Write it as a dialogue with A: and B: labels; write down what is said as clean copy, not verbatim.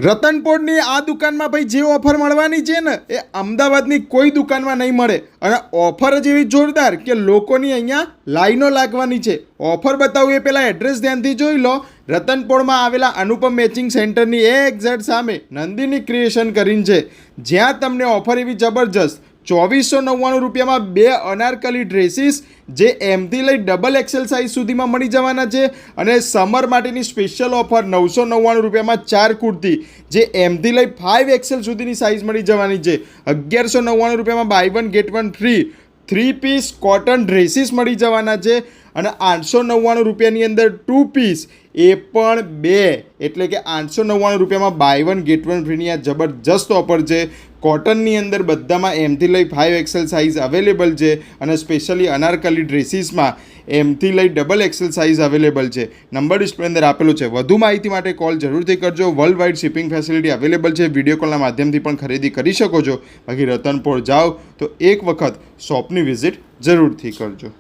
A: રતનપોળની આ દુકાનમાં ભાઈ જે ઓફર મળવાની છે ને એ અમદાવાદની કોઈ દુકાનમાં નહીં મળે. અને ઓફર જ એવી જોરદાર કે લોકોની અહીંયા લાઈનો લાગવાની છે. ઓફર બતાવું એ પહેલાં એડ્રેસ ધ્યાનથી જોઈ લો. રતનપોળમાં આવેલા અનુપમ મેચિંગ સેન્ટરની એક્ઝેક્ટ સામે નંદિની ક્રિએશન કરીને છે, જ્યાં તમને ઓફર એવી જબરજસ્ત 2499 રૂપિયામાં 2 અનારકલી ડ્રેસીસ જે એમથી લઈ ડબલ એક્સેલ સાઇઝ સુધીમાં મળી જવાના છે. અને સમર માટેની સ્પેશિયલ ઓફર 999 રૂપિયામાં 4 કુર્તી જે એમથી લઈ 5 એક્સેલ સુધીની સાઇઝ મળી જવાની છે. 1199 રૂપિયામાં buy one get one free 3 piece cotton dresses મળી જવાના છે. અને 899 રૂપિયાની અંદર 2 પીસ એ પણ 2, એટલે કે 899 રૂપિયામાં બાય વન ગેટ વન ફ્રીની આ જબરજસ્ત ઓફર છે. કોટનની અંદર બધામાં એમથી લઈ 5 એક્સેલ સાઇઝ અવેલેબલ છે. અને સ્પેશિયલી અનારકલી ડ્રેસીસમાં એમથી લઈ ડબલ એક્સેલ સાઇઝ અવેલેબલ છે. નંબર ડિસ્પ્લે અંદર આપેલો છે. વધુ માહિતી માટે કોલ જરૂરથી કરજો. World wide shipping facility available છે. વિડીયો કોલના માધ્યમથી પણ ખરીદી કરી શકો છો. બાકી રતનપોળ જાઓ તો એક વખત શોપની વિઝિટ જરૂરથી કરજો.